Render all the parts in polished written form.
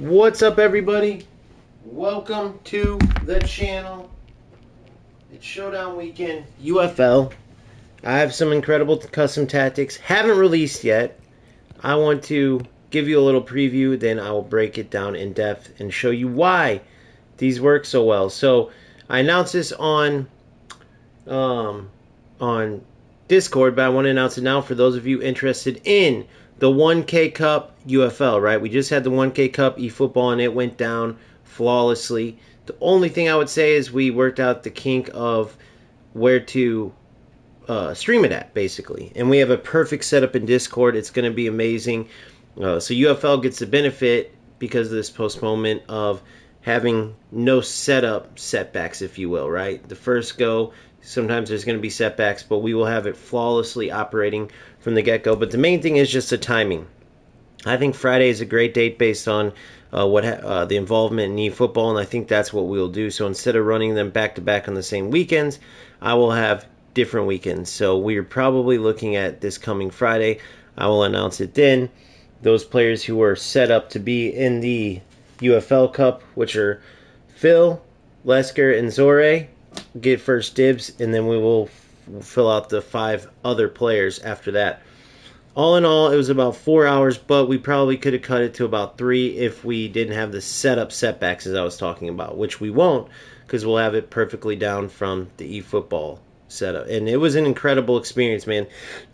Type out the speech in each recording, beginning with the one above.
What's up, everybody? Welcome to the channel. It's Showdown Weekend UFL. I have some incredible custom tactics. Haven't released yet. I want to give you a little preview, then I will break it down in depth and show you why these work so well. So I announced this on Discord, but I want to announce it now for those of you interested in the 1K Cup UFL, right? We just had the 1K Cup eFootball and it went down flawlessly. The only thing I would say is we worked out the kink of where to stream it at, basically. And we have a perfect setup in Discord. It's going to be amazing. So UFL gets the benefit because of this postponement of having no setup setbacks, if you will, right? The first go, sometimes there's going to be setbacks, but we will have it flawlessly operating from the get-go. But the main thing is just the timing. I think Friday is a great date based on the involvement in eFootball, and I think that's what we'll do. So instead of running them back-to-back on the same weekends, I will have different weekends. So we're probably looking at this coming Friday. I will announce it then. Those players who are set up to be in the UFL Cup, which are Phil, Lesker, and Zore, get first dibs, and then we will fill out the 5 other players after that. All in all, it was about 4 hours, but we probably could have cut it to about 3 if we didn't have the setup setbacks as I was talking about, which we won't because we'll have it perfectly down from the eFootball setup. And it was an incredible experience, man.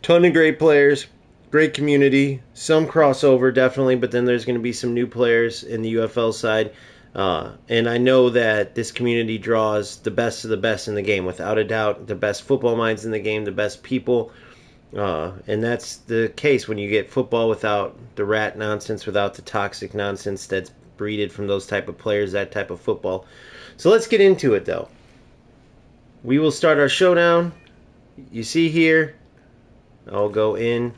Ton of great players, great community, some crossover definitely, but then there's going to be some new players in the UFL side. And I know that this community draws the best of the best in the game, without a doubt. The best football minds in the game, the best people. And that's the case when you get football without the rat nonsense, without the toxic nonsense that's breeded from those type of players, that type of football. So let's get into it, though. We will start our showdown. You see here, I'll go in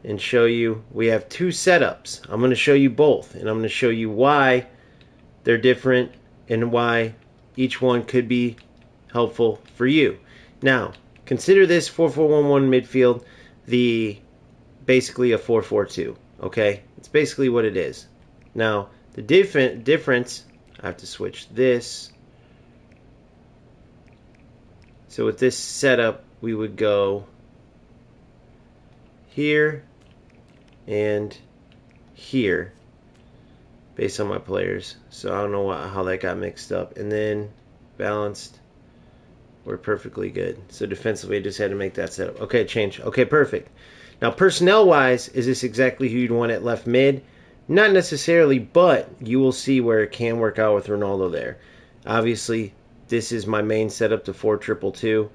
and show you. We have 2 setups. I'm going to show you both, and I'm going to show you why they're different and why each one could be helpful for you. Now, consider this 4-4-1-1 midfield basically a 4-4-2, okay? It's basically what it is. Now, the difference, I have to switch this. So with this setup, we would go here and here based on my players. So I don't know how that got mixed up. And then balanced. We're perfectly good. So defensively, I just had to make that setup. Okay, change. Okay, perfect. Now, personnel-wise, is this exactly who you'd want at left mid? Not necessarily, but you will see where it can work out with Ronaldo there. Obviously, this is my main setup, the 4-2-2,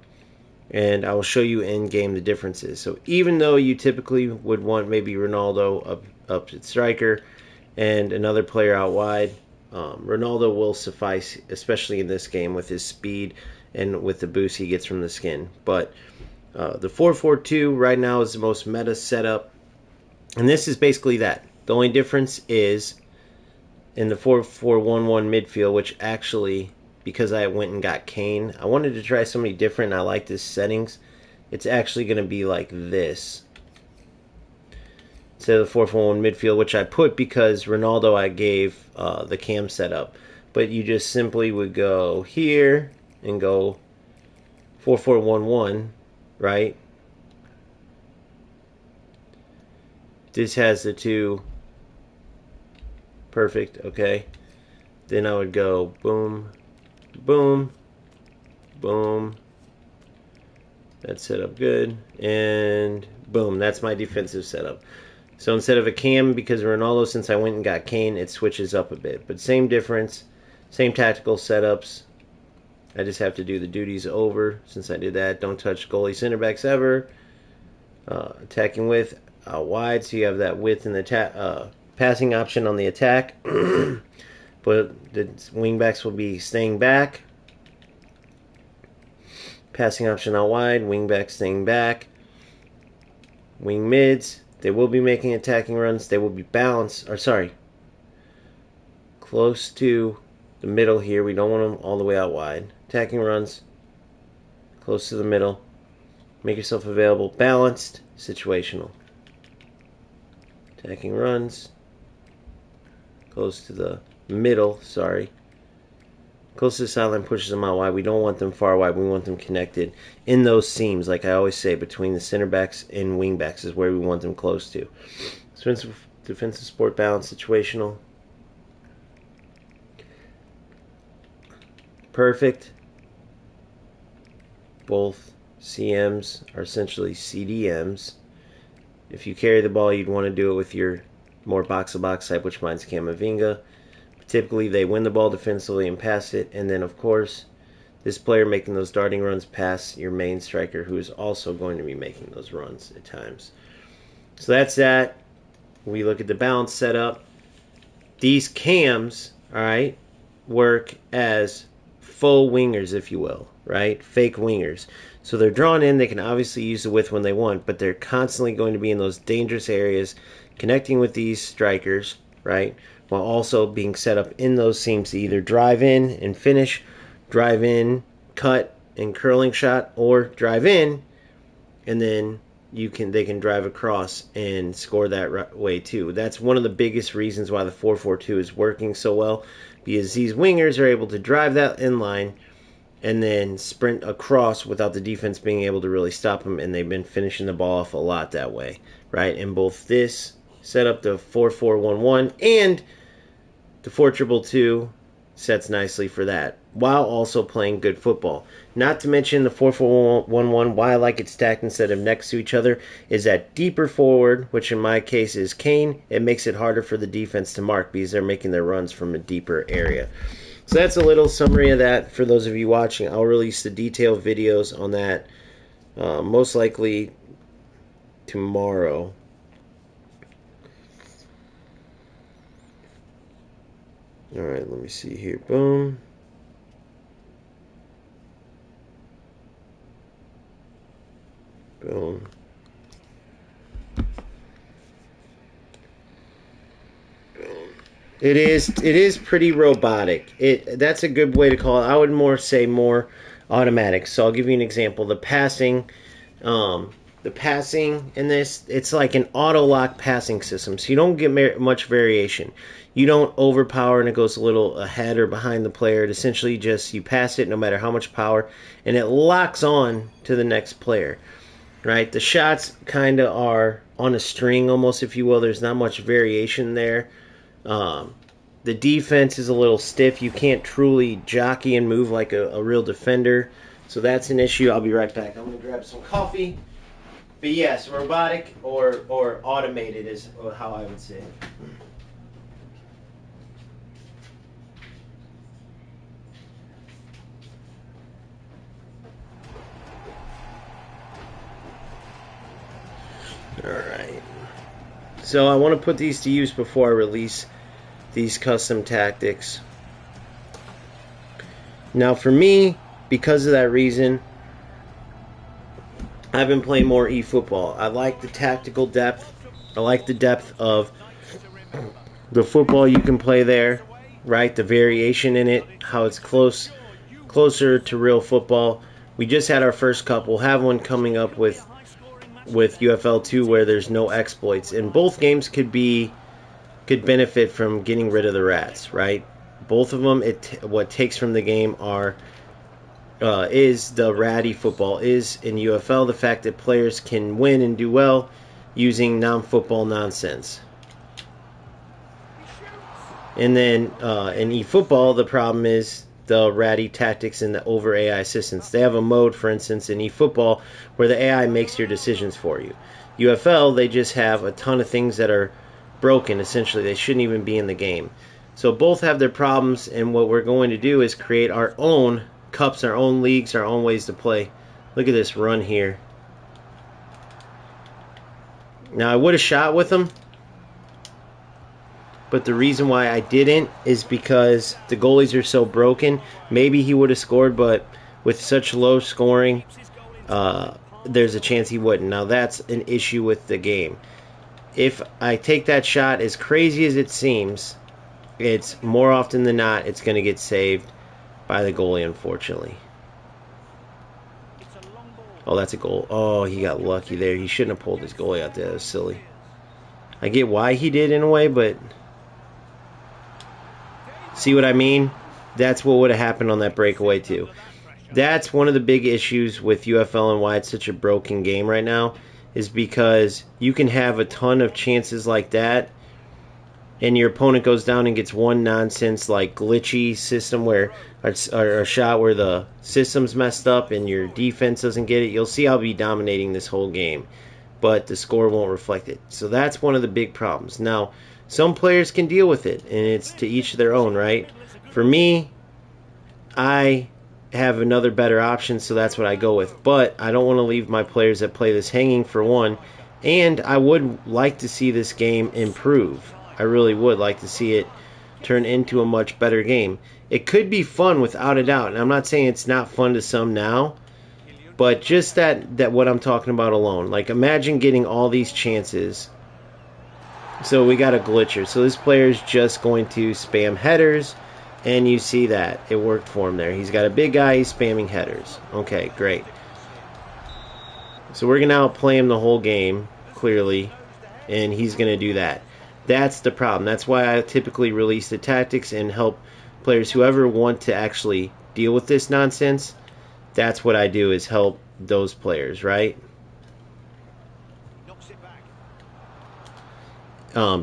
and I will show you in-game the differences. So even though you typically would want maybe Ronaldo up at striker and another player out wide, Ronaldo will suffice, especially in this game with his speed and with the boost he gets from the skin. But the 4-4-2 right now is the most meta setup, and this is basically that. The only difference is in the 4-4-1-1 midfield, which actually, because I went and got Kane, I wanted to try somebody different. I like this settings. It's actually going to be like this instead of the 4-4-1 midfield, which I put because Ronaldo I gave the cam setup. But you just simply would go here and go 4-4-1-1, right? This has the 2. Perfect, okay. Then I would go boom, boom, boom. That's set up good. And boom, that's my defensive setup. So instead of a cam, because of Ronaldo, since I went and got Kane, it switches up a bit. But same difference, same tactical setups. I just have to do the duties over since I did that. Don't touch goalie center backs ever. Attacking width out wide, so you have that width in the passing option on the attack. But the wing backs will be staying back. Passing option out wide, wing back staying back. Wing mids, they will be making attacking runs. They will be balanced, or sorry, close to the middle here. We don't want them all the way out wide. Attacking runs, close to the middle. Make yourself available. Balanced, situational. Attacking runs. close to the middle, sorry. Close to the sideline pushes them out wide. We don't want them far wide. We want them connected in those seams, like I always say, between the center backs and wing backs is where we want them close to. Defensive sport balance, situational. Perfect. Both CMs are essentially CDMs. If you carry the ball, you'd want to do it with your more box-to-box type, which mine's Camavinga. Typically, they win the ball defensively and pass it. And then, of course, this player making those darting runs past your main striker, who is also going to be making those runs at times. So that's that. We look at the balance setup. These cams, all right, work as faux wingers, if you will, right? Fake wingers. So they're drawn in. They can obviously use the width when they want, but they're constantly going to be in those dangerous areas, connecting with these strikers, right? While also being set up in those seams to either drive in and finish, drive in, cut, and curling shot, or drive in, and then they can drive across and score that way too. That's one of the biggest reasons why the 4-4-2 is working so well, because these wingers are able to drive that inline and then sprint across without the defense being able to really stop them, and they've been finishing the ball off a lot that way, right? And both this setup, the 4-4-1-1, and the 4-2-2 sets nicely for that, while also playing good football. Not to mention the 4-4-1-1, why I like it stacked instead of next to each other, is that deeper forward, which in my case is Kane, it makes it harder for the defense to mark because they're making their runs from a deeper area. So that's a little summary of that for those of you watching. I'll release the detailed videos on that most likely tomorrow. Alright, let me see here. Boom. Boom. It is pretty robotic. That's a good way to call it. I would say more automatic. So I'll give you an example. The passing in this, it's like an auto lock passing system. So you don't get much variation. You don't overpower and it goes a little ahead or behind the player. It essentially just you pass it no matter how much power, and it locks on to the next player. Right? The shots kind of are on a string almost, if you will. There's not much variation there. The defense is a little stiff. You can't truly jockey and move like a real defender. So that's an issue. I'll be right back. I'm going to grab some coffee. But yes, robotic or automated is how I would say it. Alright. So I want to put these to use before I release these custom tactics. Now for me, because of that reason, I've been playing more eFootball. I like the tactical depth. I like the depth of the football you can play there, right? The variation in it, how it's closer to real football. We just had our first cup. We'll have one coming up with UFL 2 where there's no exploits. And both games could benefit from getting rid of the rats, right? Both of them, what takes from the game is the ratty football. Is in UFL the fact that players can win and do well using non-football nonsense. And then in eFootball, the problem is the ratty tactics and the over AI assistance. They have a mode, for instance, in eFootball where the AI makes your decisions for you. UFL, they just have a ton of things that are broken. Essentially, they shouldn't even be in the game. So both have their problems, and what we're going to do is create our own cups, our own leagues, our own ways to play. Look at this run here. Now, I would have shot with him, but the reason why I didn't is because the goalies are so broken. Maybe he would have scored, but with such low scoring, there's a chance he wouldn't. Now, that's an issue with the game. If I take that shot, as crazy as it seems, it's more often than not, it's going to get saved by the goalie, unfortunately. Oh, that's a goal. Oh, he got lucky there. He shouldn't have pulled his goalie out there. That was silly. I get why he did in a way, but See what I mean? That's what would have happened on that breakaway too. That's one of the big issues with UFL and why it's such a broken game right now, is because you can have a ton of chances like that and your opponent goes down and gets one nonsense like glitchy system where or a shot where the system's messed up and your defense doesn't get it. You'll see I'll be dominating this whole game, but the score won't reflect it. So that's one of the big problems. Now, some players can deal with it, and it's to each their own, right? For me, I have another better option, so that's what I go with. But I don't want to leave my players that play this hanging, for one, and I would like to see this game improve. I really would like to see it turn into a much better game. It could be fun without a doubt, and I'm not saying it's not fun to some now, but just that what I'm talking about alone. Like, imagine getting all these chances. So we got a glitcher. So this player's just going to spam headers, and you see that. It worked for him there. He's got a big guy, he's spamming headers. Okay, great. So we're going to outplay him the whole game, clearly, and he's going to do that. That's the problem. That's why I typically release the tactics and help players, whoever want to actually deal with this nonsense. That's what I do, is help those players, right?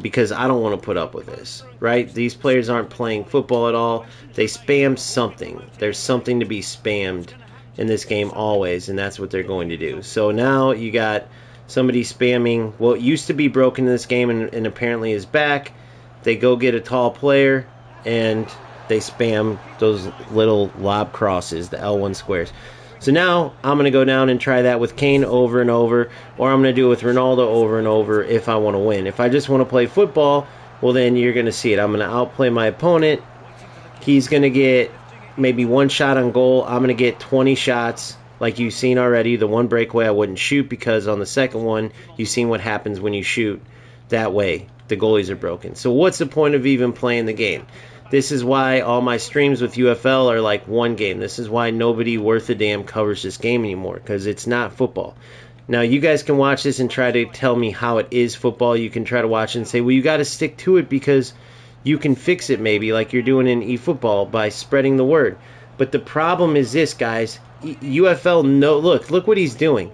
Because I don't want to put up with this, right? These players aren't playing football at all. They spam something. There's something to be spammed in this game always, and that's what they're going to do. So now you got somebody spamming what used to be broken in this game and apparently is back. They go get a tall player, and they spam those little lob crosses, the L1 squares. So now I'm going to go down and try that with Kane over and over, or I'm going to do it with Ronaldo over and over if I want to win. If I just want to play football, well, then you're going to see it. I'm going to outplay my opponent. He's going to get maybe one shot on goal. I'm going to get 20 shots like you've seen already. The one breakaway I wouldn't shoot because on the second one, you've seen what happens when you shoot that way. The goalies are broken. So what's the point of even playing the game? This is why all my streams with UFL are like one game. This is why nobody worth a damn covers this game anymore, because it's not football. Now, you guys can watch this and try to tell me how it is football. You can try to watch it and say, well, you got to stick to it because you can fix it maybe like you're doing in eFootball by spreading the word. But the problem is this, guys. UFL, no, look what he's doing.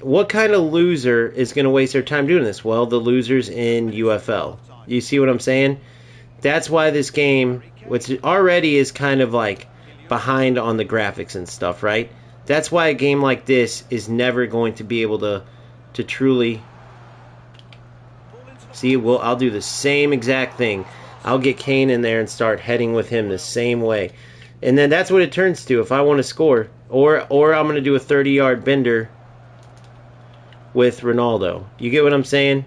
What kind of loser is going to waste their time doing this? Well, the losers in UFL. You see what I'm saying? That's why this game, which already is kind of like behind on the graphics and stuff, right? That's why a game like this is never going to be able to truly see. Well, I'll do the same exact thing. I'll get Kane in there and start heading with him the same way. And then that's what it turns to if I want to score. Or I'm going to do a 30-yard bender with Ronaldo. You get what I'm saying?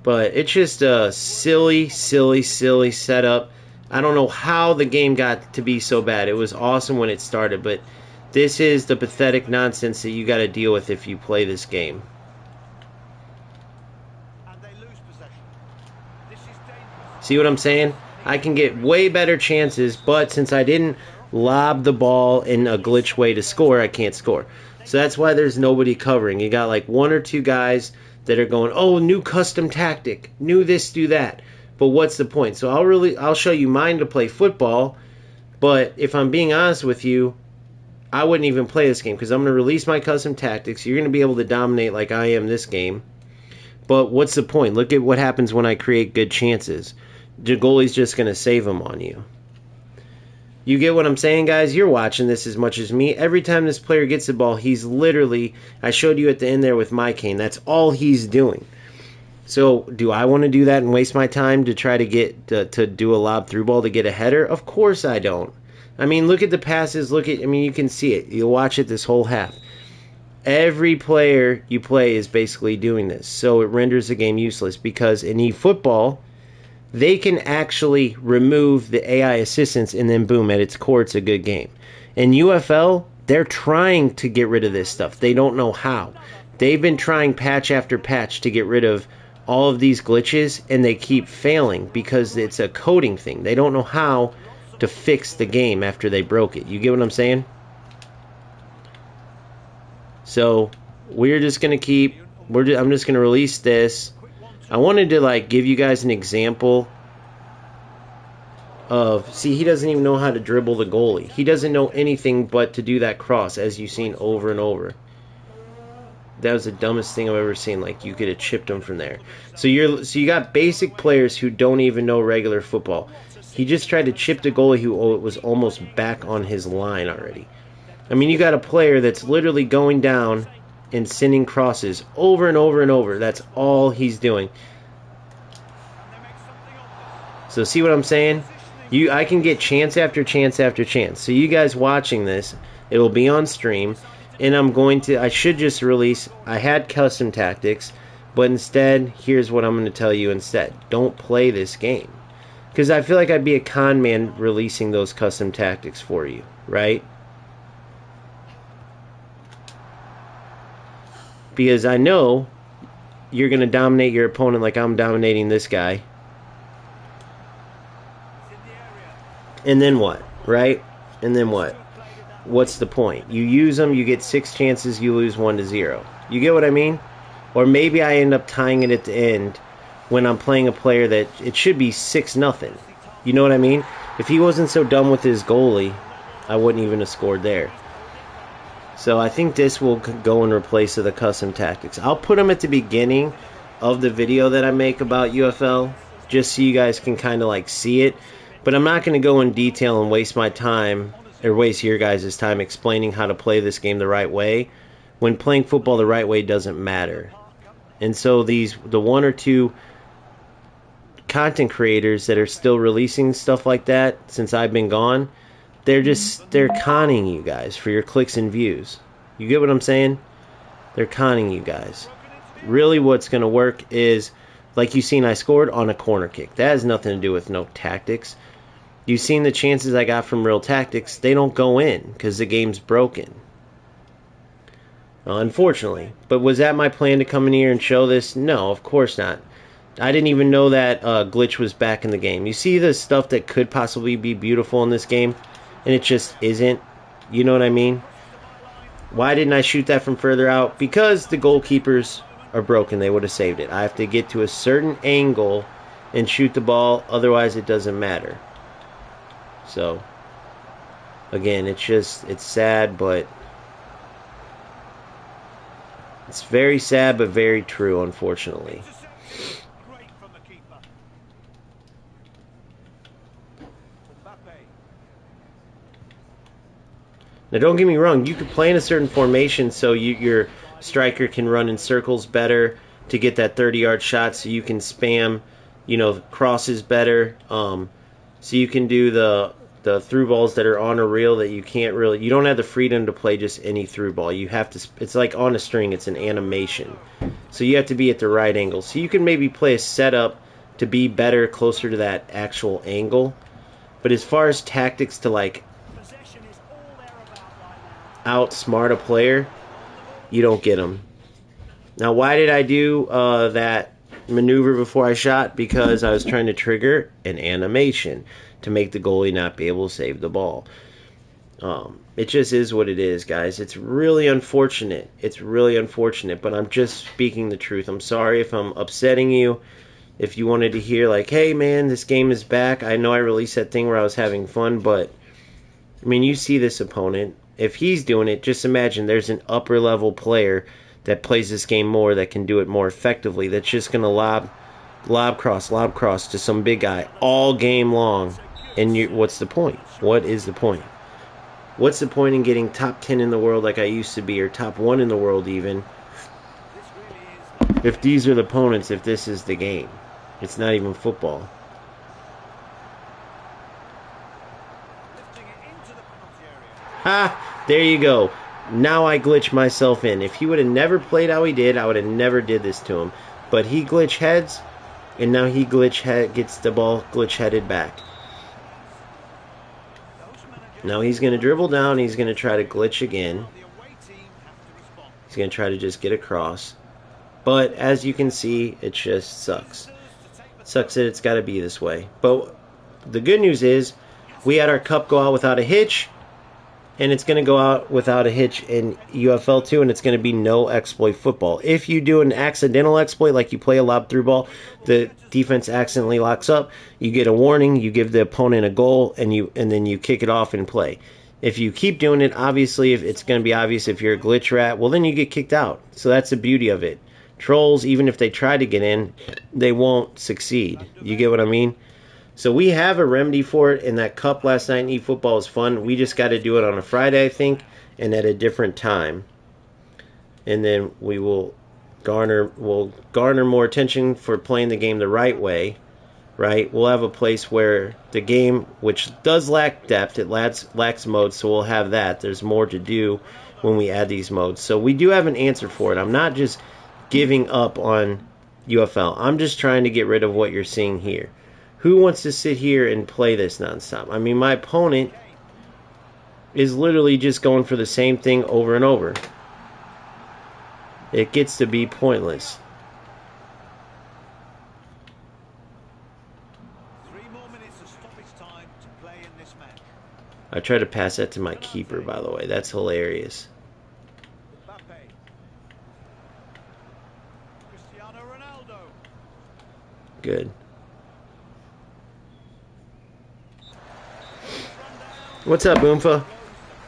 But it's just a silly setup. I don't know how the game got to be so bad. It was awesome when it started, but this is the pathetic nonsense that you got to deal with if you play this game. See what I'm saying? I can get way better chances, but since I didn't lob the ball in a glitch way to score, I can't score. So that's why there's nobody covering. You got like one or two guys that are going, oh, new custom tactic, new this, do that. But what's the point? So I'll show you mine to play football, but if I'm being honest with you, I wouldn't even play this game because I'm going to release my custom tactics. You're going to be able to dominate like I am this game. But what's the point? Look at what happens when I create good chances. The goalie's just going to save them on you. You get what I'm saying, guys? You're watching this as much as me. Every time this player gets the ball, he's literally, I showed you at the end there with my Kane, that's all he's doing. So do I want to do that and waste my time to try to get to do a lob through ball to get a header? Of course I don't. I mean, look at the passes. You can see it. You'll watch it this whole half. Every player you play is basically doing this. So it renders the game useless because in eFootball, they can actually remove the AI assistance and then boom, at its core, it's a good game. In UFL, they're trying to get rid of this stuff. They don't know how. They've been trying patch after patch to get rid of all of these glitches, and they keep failing because it's a coding thing. They don't know how to fix the game after they broke it. You get what I'm saying? So we're just going to keep... I'm just going to release this. I wanted to like give you guys an example of, see, he doesn't even know how to dribble the goalie. He doesn't know anything but to do that cross, as you've seen over and over. That was the dumbest thing I've ever seen. Like, you could have chipped him from there. So you got basic players who don't even know regular football. He just tried to chip the goalie who was almost back on his line already. I mean, you got a player that's literally going down and sending crosses over and over and over. That's all he's doing. So see what I'm saying? I can get chance after chance after chance. So you guys watching this, it will be on stream, and I should just release, I had custom tactics, but instead, here's what I'm going to tell you instead. Don't play this game. Because I feel like I'd be a con man releasing those custom tactics for you, right? Because I know you're going to dominate your opponent like I'm dominating this guy. And then what, right? And then what? What's the point? You use them, you get 6 chances, you lose 1-0. You get what I mean? Or maybe I end up tying it at the end when I'm playing a player that it should be 6-0. You know what I mean? If he wasn't so dumb with his goalie, I wouldn't even have scored there. So I think this will go in replace of the custom tactics. I'll put them at the beginning of the video that I make about UFL, just so you guys can kind of like see it. But I'm not going to go in detail and waste my time, or waste your guys' time explaining how to play this game the right way, when playing football the right way doesn't matter. And so the 1 or 2 content creators that are still releasing stuff like that since I've been gone, they're conning you guys for your clicks and views. You get what I'm saying? They're conning you guys. Really what's going to work is, like you've seen, I scored on a corner kick. That has nothing to do with no tactics. You've seen the chances I got from real tactics. They don't go in because the game's broken. Unfortunately. But was that my plan to come in here and show this? No, of course not. I didn't even know that glitch was back in the game. You see the stuff that could possibly be beautiful in this game, and it just isn't. You know what I mean? Why didn't I shoot that from further out? Because the goalkeepers are broken. They would have saved it. I have to get to a certain angle and shoot the ball. Otherwise, it doesn't matter. So, again, it's sad, but it's very sad, but very true, unfortunately. Now, don't get me wrong. You could play in a certain formation so your striker can run in circles better to get that 30-yard shot, so you can spam, crosses better. So you can do the through balls that are on a reel that you don't have the freedom to play just any through ball. You have to, it's like on a string, it's an animation. So you have to be at the right angle. So you can maybe play a setup to be better, closer to that actual angle. But as far as tactics to like outsmart a player, you don't get them. Now, why did I do that maneuver before I shot? Because I was trying to trigger an animation to make the goalie not be able to save the ball. It just is what it is, guys. It's really unfortunate. It's really unfortunate, but I'm just speaking the truth. I'm sorry if I'm upsetting you. If you wanted to hear like, hey man, this game is back. I know I released that thing where I was having fun, but I mean, you see this opponent. If he's doing it, just imagine there's an upper level player that plays this game more, that can do it more effectively, that's just going to lob cross to some big guy all game long. And what's the point? What is the point? What's the point in getting top 10 in the world like I used to be, or top 1 in the world even, if these are the opponents, if this is the game? It's not even football. Ha! There you go. Now I glitch myself in. If he would have never played how he did, I would have never did this to him. But he glitch heads, and now he gets the ball glitch-headed back. Now he's going to dribble down. He's going to try to glitch again. He's going to try to just get across. But as you can see, it just sucks. It sucks that it's got to be this way. But the good news is, we had our cup go out without a hitch. and it's going to go out without a hitch in UFL 2, and it's going to be no exploit football. If you do an accidental exploit, like you play a lob through ball, the defense accidentally locks up, you get a warning, you give the opponent a goal, and then you kick it off and play. If you keep doing it, obviously, if it's going to be obvious if you're a glitch rat, well, then you get kicked out. So that's the beauty of it. Trolls, even if they try to get in, they won't succeed. You get what I mean? So we have a remedy for it, and that cup last night in eFootball was fun. We just got to do it on a Friday, I think, and at a different time. And then we'll garner more attention for playing the game the right way, right? We'll have a place where the game, which does lack depth, it lacks modes, so we'll have that. There's more to do when we add these modes. So we do have an answer for it. I'm not just giving up on UFL. I'm just trying to get rid of what you're seeing here. Who wants to sit here and play this nonstop? I mean, my opponent is literally just going for the same thing over and over. It gets to be pointless. 3 more minutes of stoppage time to play in this match. I tried to pass that to my keeper, by the way. That's hilarious. Cristiano Ronaldo. Good. What's up, Boomfa?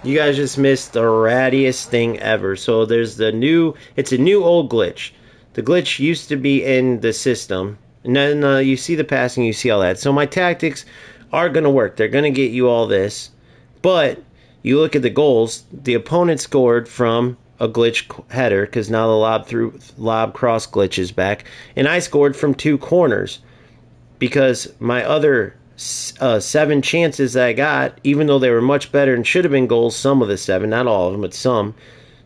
You guys just missed the rattiest thing ever. So there's it's a new old glitch. The glitch used to be in the system. And then you see the passing, you see all that. So my tactics are going to work. They're going to get you all this. But you look at the goals, the opponent scored from a glitch header, because now the lob cross glitch is back. And I scored from 2 corners, because my other 7 chances that I got, even though they were much better and should have been goals, some of the 7, not all of them, but some,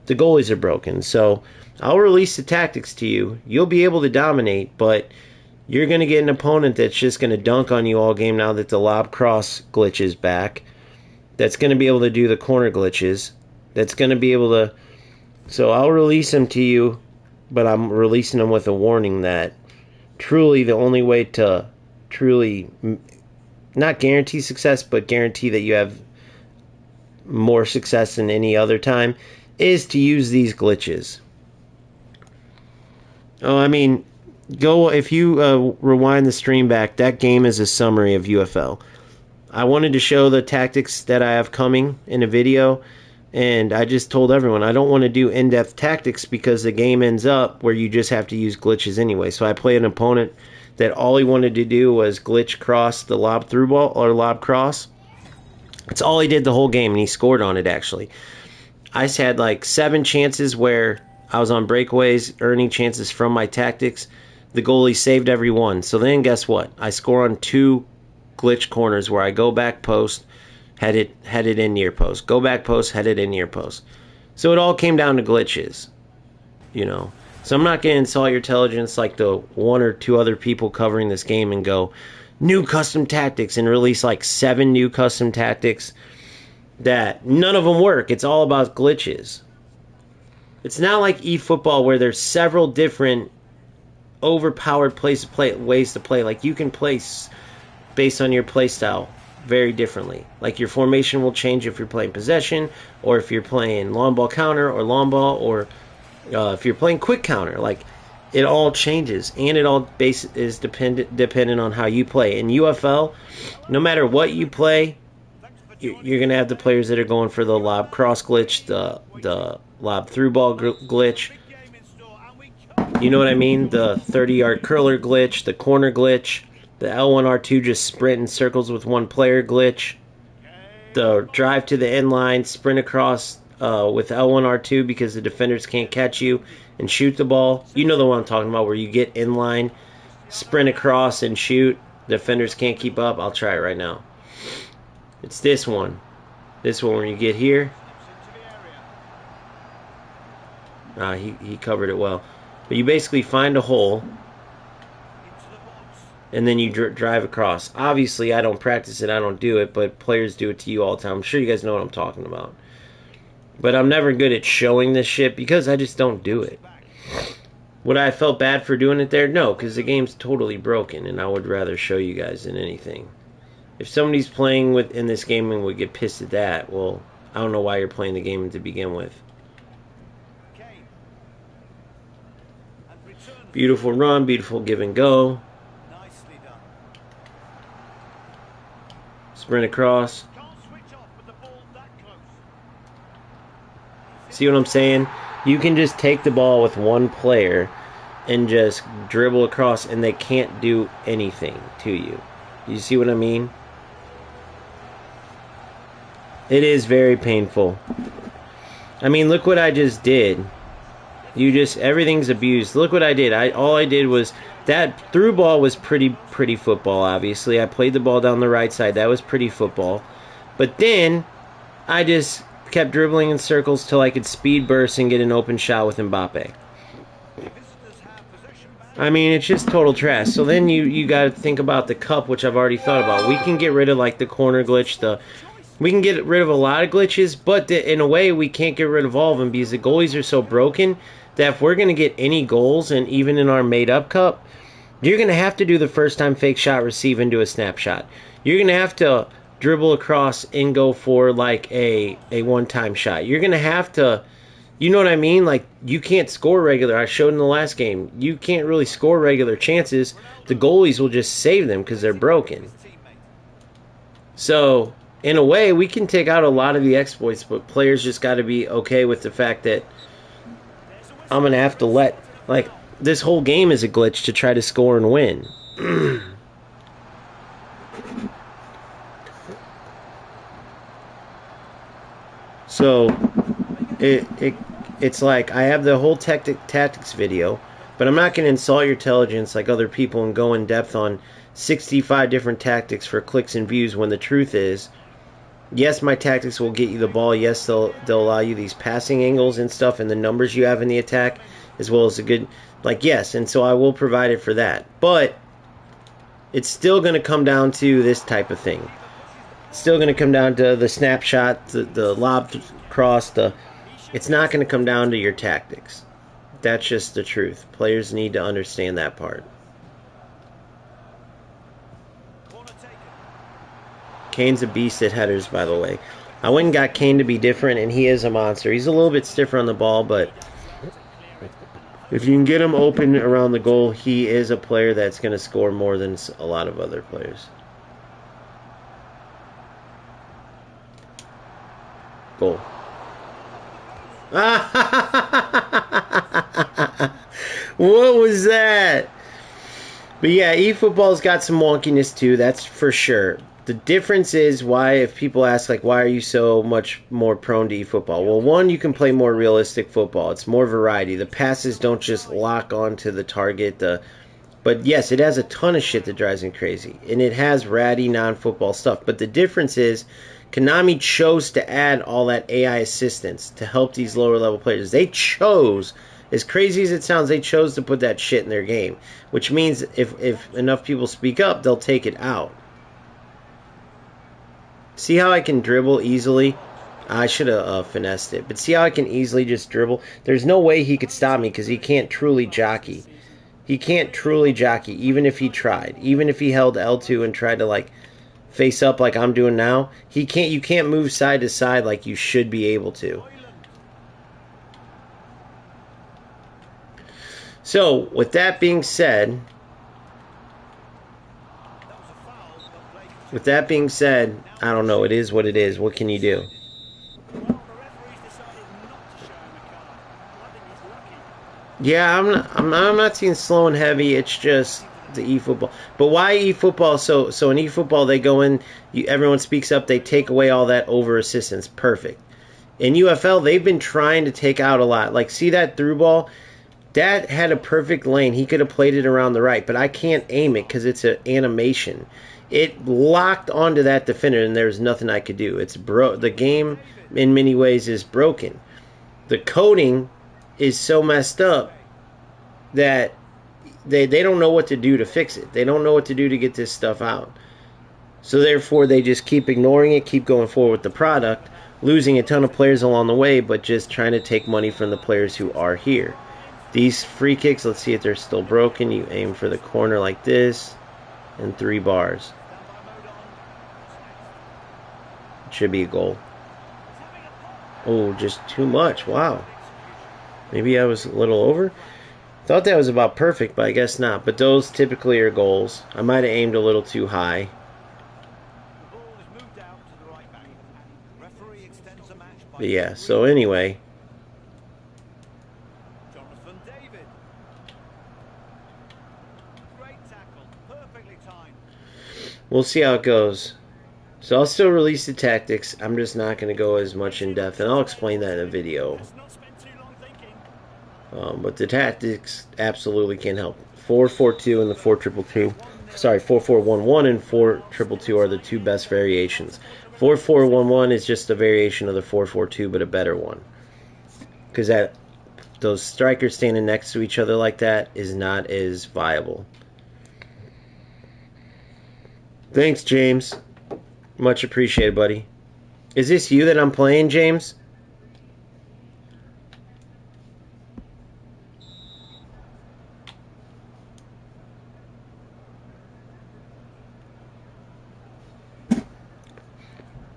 the goalies are broken. So I'll release the tactics to you. You'll be able to dominate, but you're going to get an opponent that's just going to dunk on you all game now that the lob cross glitch is back. That's going to be able to do the corner glitches. That's going to be able to... So I'll release them to you, but I'm releasing them with a warning that truly the only way to truly... not guarantee success, but guarantee that you have more success than any other time, is to use these glitches. Oh, I mean, if you rewind the stream back, that game is a summary of UFL. I wanted to show the tactics that I have coming in a video, and I just told everyone I don't want to do in-depth tactics because the game ends up where you just have to use glitches anyway. So I play an opponent that all he wanted to do was glitch cross the lob through ball or lob cross. That's all he did the whole game, and he scored on it, actually. I had like 7 chances where I was on breakaways, earning chances from my tactics. The goalie saved every one. So then guess what? I score on 2 glitch corners where I go back post, head it in near post. Go back post, head it in near post. So it all came down to glitches, you know. So I'm not going to insult your intelligence like the 1 or 2 other people covering this game and go, new custom tactics, and release like 7 new custom tactics that none of them work. It's all about glitches. It's not like eFootball where there's several different overpowered ways to play. Like you can play based on your play style very differently. Like your formation will change if you're playing possession, or if you're playing long ball counter, or long ball, or if you're playing quick counter. Like it all changes, and it all is dependent on how you play. In UFL, no matter what you play, you're gonna have the players that are going for the lob cross glitch, the lob through ball glitch. You know what I mean? The 30-yard curler glitch, the corner glitch, the L1R2 just sprint in circles with one player glitch, the drive to the end line, sprint across with L1R2 because the defenders can't catch you and shoot the ball. You know the one I'm talking about, where you get in line, sprint across and shoot. Defenders can't keep up. I'll try it right now. It's this one. This one where you get here. He covered it well. But you basically find a hole, and then you drive across. Obviously, I don't practice it. I don't do it, but players do it to you all the time. I'm sure you guys know what I'm talking about. But I'm never good at showing this shit because I just don't do it. Would I have felt bad for doing it there? No, because the game's totally broken, and I would rather show you guys than anything. If somebody's playing in this game and would get pissed at that, well, I don't know why you're playing the game to begin with. Kane. And return Beautiful run, beautiful give and go. nicely done. Sprint across. Can't switch off with the ball that close. See what I'm saying? You can just take the ball with one player and just dribble across, and they can't do anything to you. You see what I mean? It is very painful. I mean, look what I just did. Everything's abused. Look what I did. All I did was, that through ball was pretty football, obviously. I played the ball down the right side. That was pretty football. But then, I just kept dribbling in circles till I could speed burst and get an open shot with Mbappe. I mean, it's just total trash. So then you got to think about the cup, which I've already thought about. We can get rid of like the corner glitch, we can get rid of a lot of glitches, but in a way we can't get rid of all of them because the goalies are so broken that if we're going to get any goals, and even in our made-up cup, you're going to have to do the first-time fake shot receive into a snapshot. You're going to have to dribble across and go for like a one-time shot. You're going to have to, you know what I mean? Like, you can't score regular. I showed in the last game. You can't really score regular chances. The goalies will just save them because they're broken. So, in a way, we can take out a lot of the exploits, but players just got to be okay with the fact that I'm going to have to let, like, this whole game is a glitch to try to score and win. So, it's like, I have the whole tactics video, but I'm not going to insult your intelligence like other people and go in depth on 65 different tactics for clicks and views when the truth is, yes, my tactics will get you the ball. Yes, they'll allow you these passing angles and stuff and the numbers you have in the attack, as well as a good, like, yes, and so I will provide it for that. But it's still going to come down to this type of thing. It's still going to come down to the snapshot, the lob cross, it's not going to come down to your tactics. That's just the truth. Players need to understand that part. Kane's a beast at headers, by the way. I went and got Kane to be different, and he is a monster. He's a little bit stiffer on the ball, but if you can get him open around the goal, he is a player that's going to score more than a lot of other players. Goal. What was that? But yeah, eFootball's got some wonkiness too, that's for sure. The difference is why, if people ask, like, why are you so much more prone to eFootball? Well, one, you can play more realistic football. It's more variety. The passes don't just lock onto the target. But yes, it has a ton of shit that drives me crazy. And it has ratty non-football stuff. But the difference is, Konami chose to add all that AI assistance to help these lower level players. They chose, as crazy as it sounds, they chose to put that shit in their game. Which means if enough people speak up, they'll take it out. See how I can dribble easily? I should have finessed it. But see how I can easily just dribble? There's no way he could stop me because he can't truly jockey. He can't truly jockey, even if he tried. Even if he held L2 and tried to, like, face up like I'm doing now. You can't move side to side like you should be able to. So, with that being said... I don't know. It is what it is. What can you do? Yeah, I'm not seeing slow and heavy. It's just the eFootball. But why eFootball? So in eFootball, they go in, everyone speaks up, they take away all that over assistance. Perfect. In UFL, they've been trying to take out a lot. Like, see that through ball? That had a perfect lane. He could have played it around the right, but I can't aim it because it's an animation. It locked onto that defender, and there's nothing I could do. The game, in many ways, is broken. The coding is so messed up that they don't know what to do to fix it. They don't know what to do to get this stuff out. So therefore, they just keep ignoring it, keep going forward with the product, losing a ton of players along the way, but just trying to take money from the players who are here. These free kicks, let's see if they're still broken. You aim for the corner like this, and 3 bars. It should be a goal. Oh, just too much. Wow. Maybe I was a little over. Thought that was about perfect, but I guess not. But those typically are goals. I might have aimed a little too high. The ball is moved out to the right back. Referee extends the match by But yeah, 3 so minutes. anyway, Jonathan David. Great tackle. Perfectly timed. we'll see how it goes. So I'll still release the tactics. I'm just not going to go as much in depth, and I'll explain that in a video. Let's not spend too long thinking. But the tactics absolutely can help. 4-4-2 and the 4-2-2. 1-0. Sorry, 4-4-1-1 and 4-2-2 are the two best variations. 4-4-1-1 is just a variation of the 4-4-2, but a better one. Because that those strikers standing next to each other like that is not as viable. Thanks, James. Much appreciated, buddy. Is this you that I'm playing, James?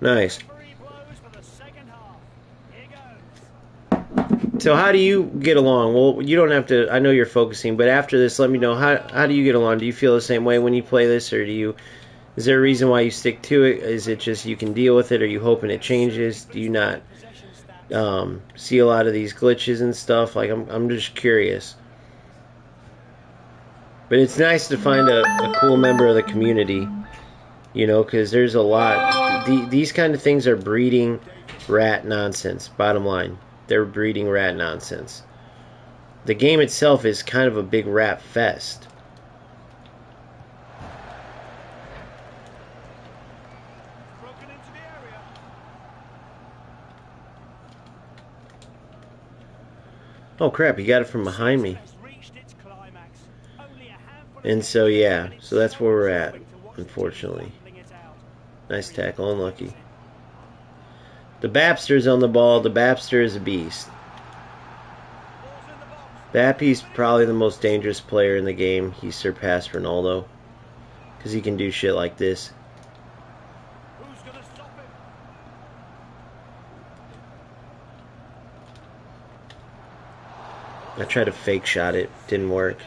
Nice. Referee blows for the second half. Here goes. So how do you get along? Well, you don't have to. I know you're focusing, but after this, let me know how do you get along? Do you feel the same way when you play this, or do you? Is there a reason why you stick to it? Is it just you can deal with it? Are you hoping it changes? Do you not Possession stats. see a lot of these glitches and stuff? Like I'm just curious. But it's nice to find a cool member of the community, you know, because there's a lot. These kind of things are breeding rat nonsense. Bottom line, they're breeding rat nonsense. The game itself is kind of a big rat fest. Broken into the area. Oh crap, he got it from behind me. Has reached its climax. Only a handful of And so minutes left, yeah, and it's so that's where we're at, satisfying to watch the team unfortunately. battling it out. Nice tackle, unlucky. The Bapster's on the ball. The Bapster is a beast. Ball's in the box. Bappy's probably the most dangerous player in the game. He surpassed Ronaldo. Because he can do shit like this. Who's going to stop him? I tried to fake shot it. Didn't work.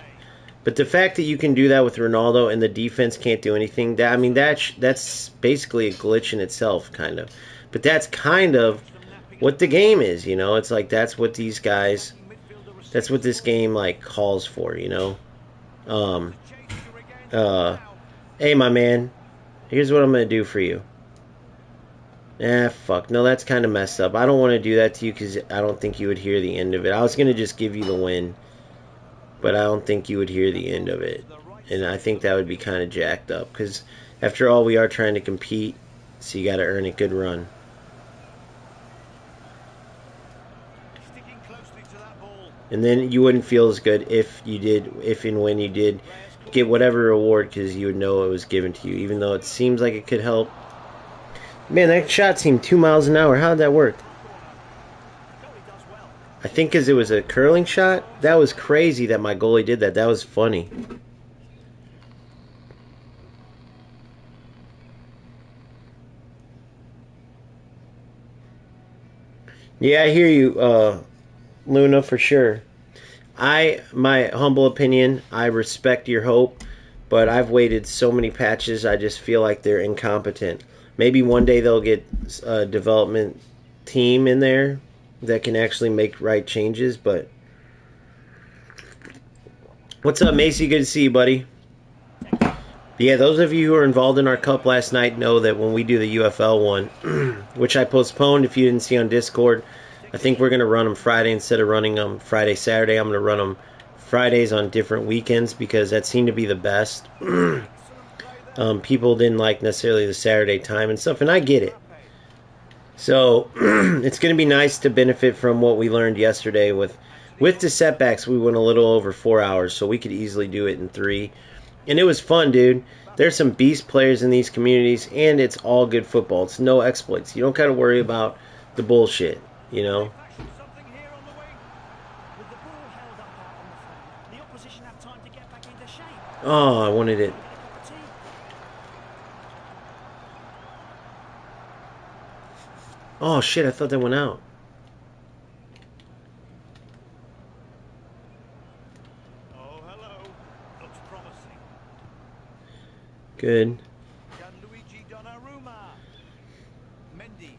But the fact that you can do that with Ronaldo and the defense can't do anything, that's basically a glitch in itself, kind of. But that's kind of what the game is, you know? It's like that's what these guys, that's what this game, like, calls for, you know? Um, uh, hey, my man, here's what I'm going to do for you. Fuck. No, that's kind of messed up. I don't want to do that to you because I don't think you would hear the end of it. I was going to just give you the win, but I don't think you would hear the end of it. And I think that would be kind of jacked up because, after all, we are trying to compete, so you got to earn a good run. Sticking closely to that ball. And then you wouldn't feel as good if and when you did get whatever reward because you would know it was given to you, even though it seems like it could help. Man, that shot seemed 2 miles an hour. How did that work? Goalie does well. I think because it was a curling shot. That was crazy that my goalie did that. That was funny. Yeah, I hear you, Luna, for sure. My humble opinion, I respect your hope, but I've waited so many patches, I just feel like they're incompetent. Maybe one day they'll get a development team in there that can actually make right changes, but what's up, Macy? Good to see you, buddy. Yeah, those of you who were involved in our cup last night know that when we do the UFL one, which I postponed if you didn't see on Discord, I think we're going to run them Friday instead of running them Friday, Saturday. I'm going to run them Fridays on different weekends because that seemed to be the best. People didn't like necessarily the Saturday time and stuff, and I get it. So it's going to be nice to benefit from what we learned yesterday with the setbacks. We went a little over 4 hours, so we could easily do it in 3. And it was fun, dude. There's some beast players in these communities, and it's all good football. It's no exploits. You don't got to worry about the bullshit, you know? Something here on the wing. With the ball held up out on the flank, the opposition have time to get back into shape. Oh, I wanted it. Get a cup of tea. Oh, shit, I thought that went out. Good. Gianluigi Donnarumma. Mendy.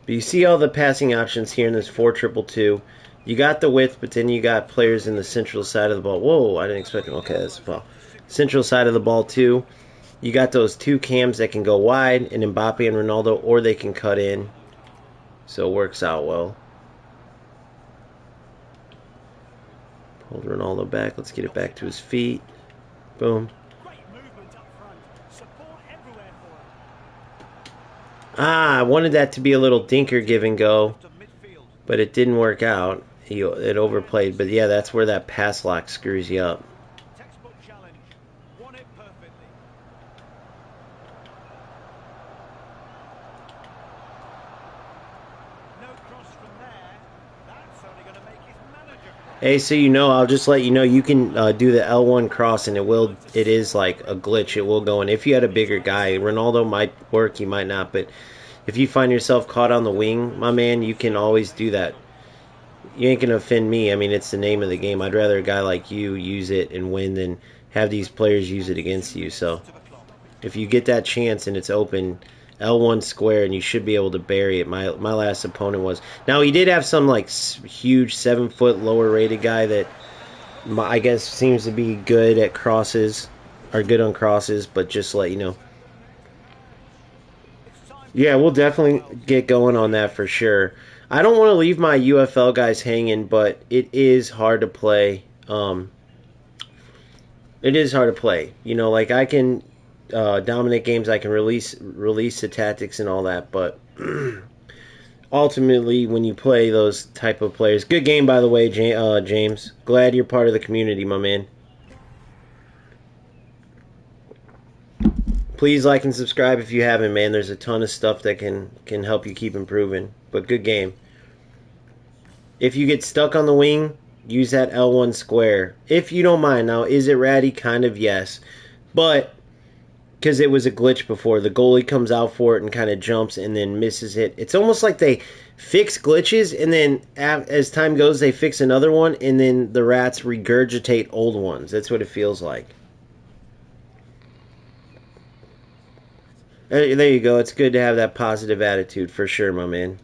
But you see all the passing options here in this 4-2-2. You got the width, but then you got players in the central side of the ball. Whoa, I didn't expect him. Okay, that's a foul. Central side of the ball, too. You got those two cams that can go wide, and Mbappe and Ronaldo, or they can cut in. So it works out well. Hold Ronaldo back. Let's get it back to his feet. Boom. Great movement up front. Support everywhere for him. I wanted that to be a little dinker give and go, To midfield. but it didn't work out. It overplayed. But yeah, that's where that pass lock screws you up. Textbook challenge. Won it perfectly. No cross from there. That's only going to make his manager cry. Hey, so you know, I'll just let you know you can do the L1 cross, and it is like a glitch. It will go in. If you had a bigger guy, Ronaldo might work, he might not. But if you find yourself caught on the wing, my man, you can always do that. You ain't gonna offend me. I mean, it's the name of the game. I'd rather a guy like you use it and win than have these players use it against you. So if you get that chance and it's open, L1 square, and you should be able to bury it. My last opponent was. Now he did have some like huge 7-foot lower rated guy that I guess seems to be good at crosses, or good on crosses, but just to let you know. Yeah, we'll definitely get going on that for sure. I don't want to leave my UFL guys hanging, but it is hard to play. It is hard to play. You know, like I can dominate games, I can release the tactics and all that, but ultimately, when you play those type of players, good game by the way, James. Glad you're part of the community, my man. Please like and subscribe if you haven't, man. There's a ton of stuff that can help you keep improving. But good game. If you get stuck on the wing, use that L1 square. If you don't mind. Now, is it ratty? Kind of, yes. But, because it was a glitch before, the goalie comes out for it and kind of jumps and then misses it. It's almost like they fix glitches, and then as time goes, they fix another one, and then the rats regurgitate old ones. That's what it feels like. There you go. It's good to have that positive attitude for sure, my man.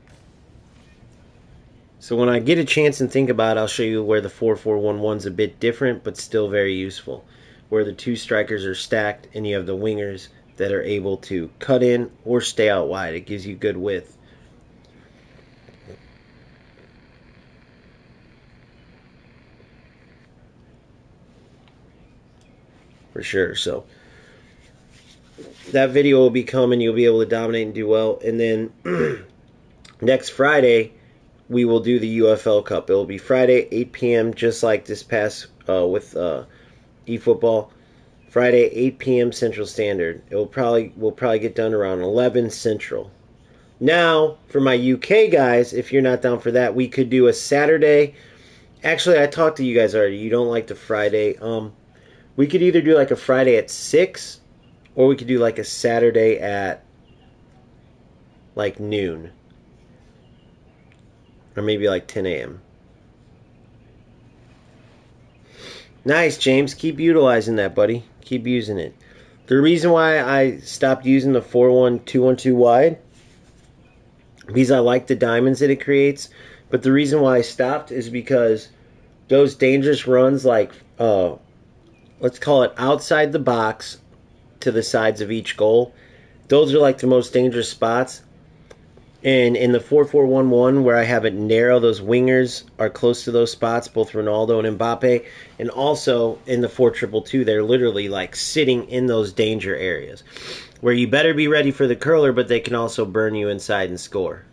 So when I get a chance and think about it, I'll show you where the 4-4-1-1's a bit different, but still very useful. Where the two strikers are stacked and you have the wingers that are able to cut in or stay out wide. It gives you good width. For sure. So that video will be coming. You'll be able to dominate and do well. And then next Friday, we will do the UFL Cup. It will be Friday, 8 p.m., just like this past with eFootball. Friday, 8 p.m. Central Standard. We'll probably get done around 11 Central. Now, for my UK guys, if you're not down for that, we could do a Saturday. Actually, I talked to you guys already. You don't like the Friday. We could either do like a Friday at 6, or we could do like a Saturday at like noon. Or maybe like 10 a.m. Nice, James. Keep utilizing that, buddy. Keep using it. The reason why I stopped using the 4-1-2-1-2 wide, because I like the diamonds that it creates. But the reason why I stopped is because those dangerous runs, like, let's call it outside the box to the sides of each goal, those are like the most dangerous spots. And in the 4-4-1-1, where I have it narrow, those wingers are close to those spots, both Ronaldo and Mbappe. And also in the 4-2-2, they're literally like sitting in those danger areas, where you better be ready for the curler, but they can also burn you inside and score.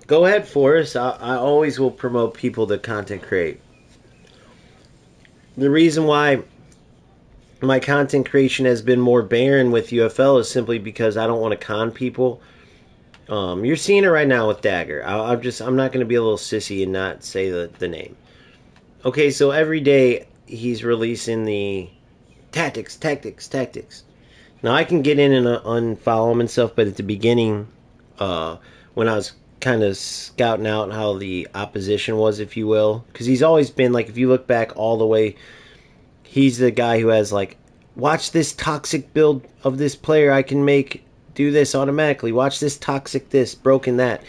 Go ahead, Forrest. I always will promote people that content create. The reason why my content creation has been more barren with UFL is simply because I don't want to con people. You're seeing it right now with Dagger. I'm not going to be a little sissy and not say the name. Okay, so every day he's releasing the tactics. Now I can get in and unfollow him and stuff, but at the beginning, when I was kind of scouting out how the opposition was, if you will, because he's always been like, if you look back all the way, he's the guy who has like, watch this toxic build of this player I can make do this automatically. Watch this toxic this, broken that.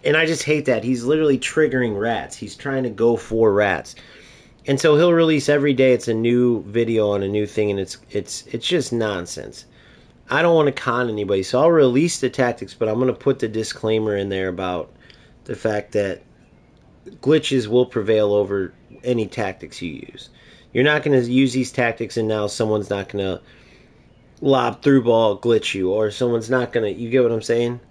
And I just hate that. He's literally triggering rats. He's trying to go for rats. And so he'll release every day. It's a new video on a new thing, and it's just nonsense. I don't want to con anybody, so I'll release the tactics, but I'm going to put the disclaimer in there about the fact that glitches will prevail over any tactics you use. You're not going to use these tactics and now someone's not going to lob through ball glitch you, or someone's not going to, you get what I'm saying?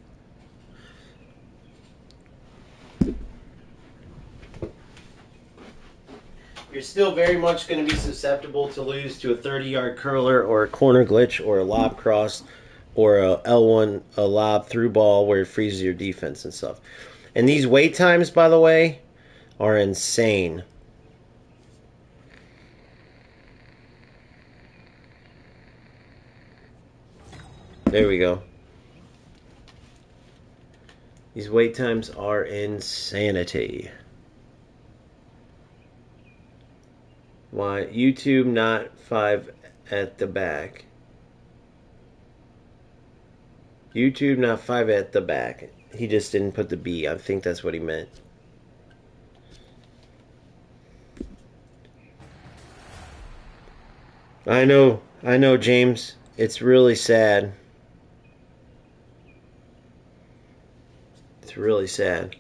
You're still very much going to be susceptible to lose to a 30-yard curler or a corner glitch or a lob cross or a L1, a lob through ball where it freezes your defense and stuff. And these wait times, by the way, are insane. There we go. These wait times are insanity. Why? YouTube not 5 at the back. YouTube not 5 at the back. He just didn't put the B. I think that's what he meant. I know, James. It's really sad. It's really sad.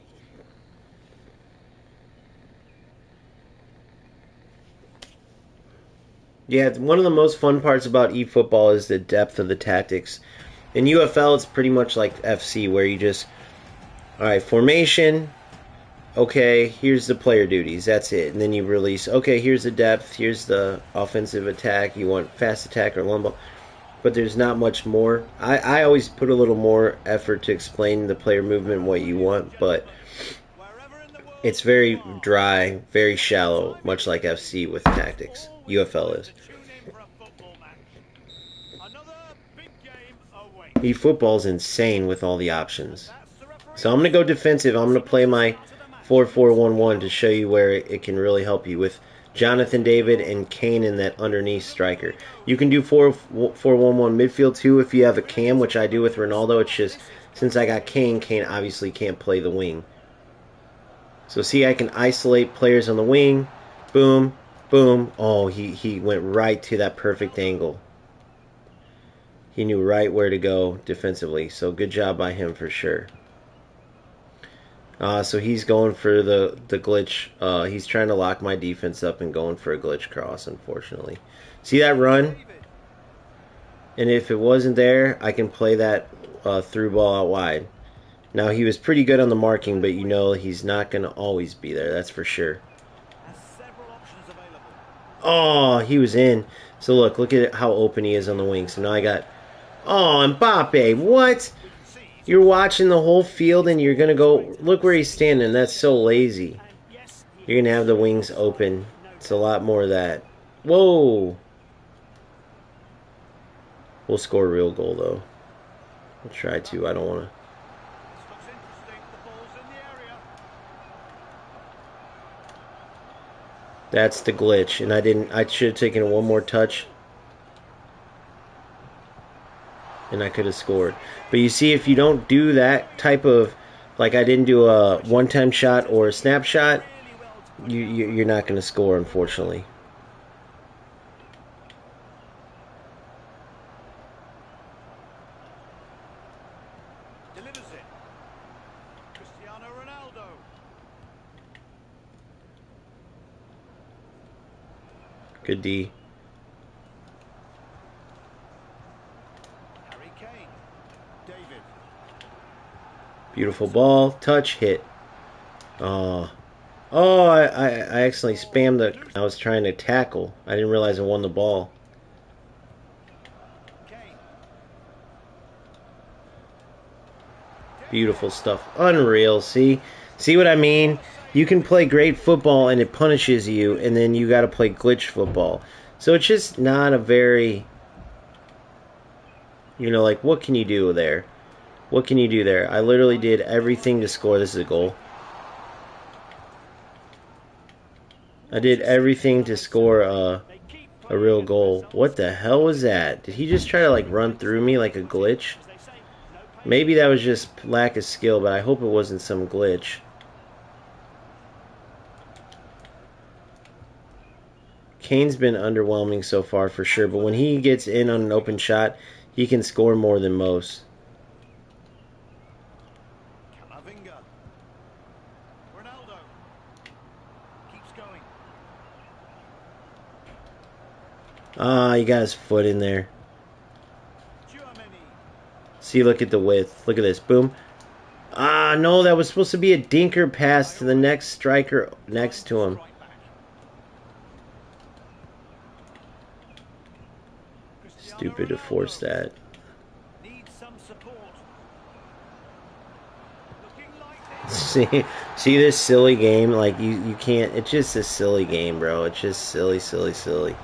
Yeah, one of the most fun parts about eFootball is the depth of the tactics. In UFL, it's pretty much like FC, where you just, alright, formation, okay, here's the player duties, that's it. And then you release, okay, here's the depth, here's the offensive attack, you want fast attack or long ball. But there's not much more. I always put a little more effort to explain the player movement, what you want, but it's very dry, very shallow, much like FC with tactics. UFL is. eFootball's insane with all the options. So I'm going to go defensive. I'm going to play my 4-4-1-1 to show you where it can really help you with Jonathan David and Kane in that underneath striker. You can do 4-4-1-1 midfield too if you have a Cam, which I do with Ronaldo. It's just, since I got Kane obviously can't play the wing. So see, I can isolate players on the wing. Boom, boom. Oh, he went right to that perfect angle. He knew right where to go defensively. So good job by him for sure. So he's going for the glitch. He's trying to lock my defense up and going for a glitch cross, unfortunately. See that run? And if it wasn't there, I can play that through ball out wide. Now, he was pretty good on the marking, but you know he's not going to always be there. That's for sure. Oh, he was in. So look at how open he is on the wing. So now I got... Oh, Mbappe, what? You're watching the whole field and you're going to go... Look where he's standing. That's so lazy. You're going to have the wings open. It's a lot more of that. Whoa. We'll score a real goal, though. We'll try to. I don't want to... That's the glitch, and I should have taken one more touch, and I could have scored. But you see, if you don't do that type of, like I didn't do a one-time shot or a snapshot, you're not going to score, unfortunately. Good D. Beautiful ball. Touch. Hit. Oh. Oh, I accidentally spammed the... I was trying to tackle. I didn't realize I won the ball. Beautiful stuff. Unreal. See? See what I mean? You can play great football and it punishes you, and then you got to play glitch football. So it's just not a very, you know, like, what can you do there? What can you do there? I literally did everything to score. This is a goal. I did everything to score a real goal. What the hell was that? Did he just try to like run through me like a glitch? Maybe that was just lack of skill, but I hope it wasn't some glitch. Kane's been underwhelming so far for sure, but when he gets in on an open shot, he can score more than most. Ah, he got his foot in there. See, look at the width. Look at this. Boom. Ah, no, that was supposed to be a dinker pass to the next striker next to him. Stupid to force that. See this silly game? Like, you can't... It's just a silly game, bro. It's just silly, silly, silly.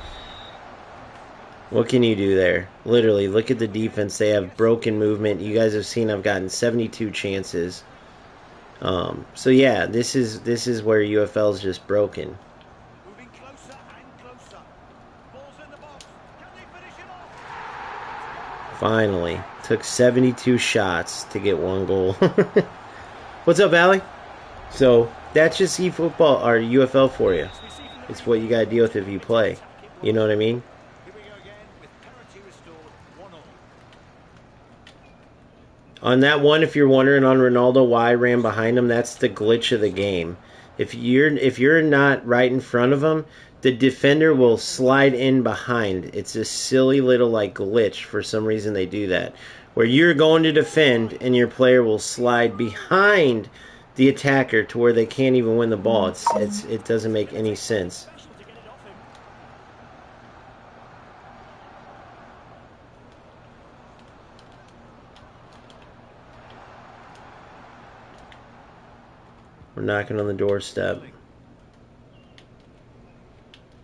What can you do there? Literally, look at the defense. They have broken movement. You guys have seen I've gotten 72 chances. So yeah, this is where UFL is just broken. Finally, took 72 shots to get 1 goal. What's up, Allie? So that's just eFootball or UFL for you. It's what you gotta deal with if you play. You know what I mean? On that one, if you're wondering on Ronaldo why I ran behind him, that's the glitch of the game. If you're not right in front of him, the defender will slide in behind. It's a silly little like glitch. For some reason they do that. Where you're going to defend and your player will slide behind the attacker to where they can't even win the ball. It doesn't make any sense. We're knocking on the doorstep.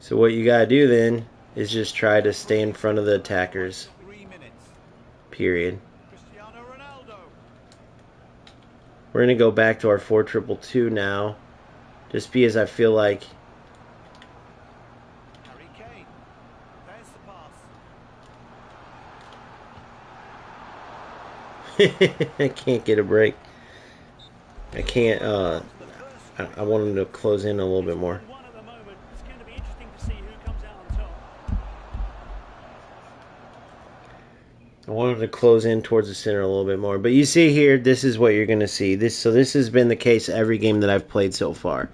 So what you gotta do then is just try to stay in front of the attackers. Period. We're gonna go back to our 4-2-2 now, just because I feel like I can't get a break. I can't. I want him to close in a little bit more. I want him to close in towards the center a little bit more. But you see here, this is what you're going to see. So this has been the case every game that I've played so far.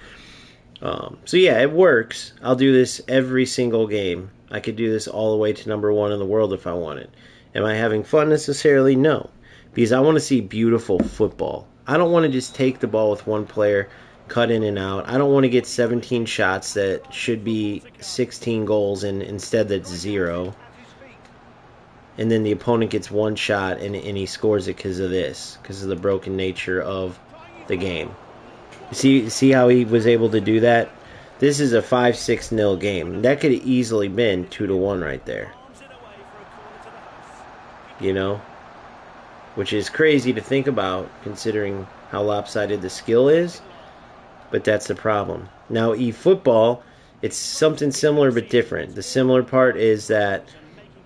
So yeah, it works. I'll do this every single game. I could do this all the way to #1 in the world if I wanted. Am I having fun necessarily? No. Because I want to see beautiful football. I don't want to just take the ball with one player, cut in and out. I don't want to get 17 shots that should be 16 goals and instead that's 0. And then the opponent gets 1 shot and he scores it because of this, because of the broken nature of the game. See how he was able to do that? This is a 5-6-0 game. That could have easily been 2-1 right there. You know? Which is crazy to think about considering how lopsided the skill is. But that's the problem. Now, eFootball, it's something similar but different. The similar part is that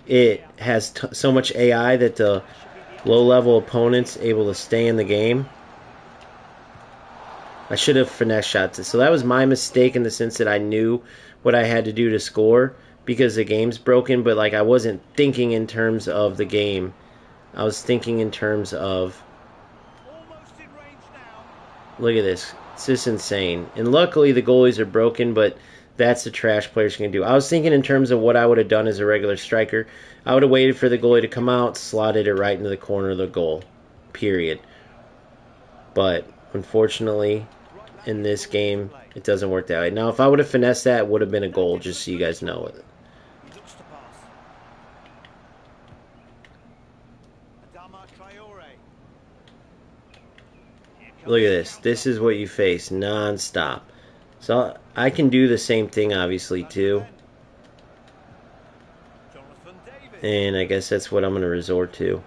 it has so much AI that the low-level opponents able to stay in the game. I should have finesse shots it. So that was my mistake in the sense that I knew what I had to do to score because the game's broken, but like I wasn't thinking in terms of the game. I was thinking in terms of... Look at this. It's just insane. And luckily the goalies are broken, but that's the trash players can do. I was thinking in terms of what I would have done as a regular striker. I would have waited for the goalie to come out, slotted it right into the corner of the goal. Period. But unfortunately, in this game, it doesn't work that way. Now, if I would have finessed that, it would have been a goal, just so you guys know it. Look at this. This is what you face non-stop. So I can do the same thing, obviously, too. And I guess that's what I'm going to resort to.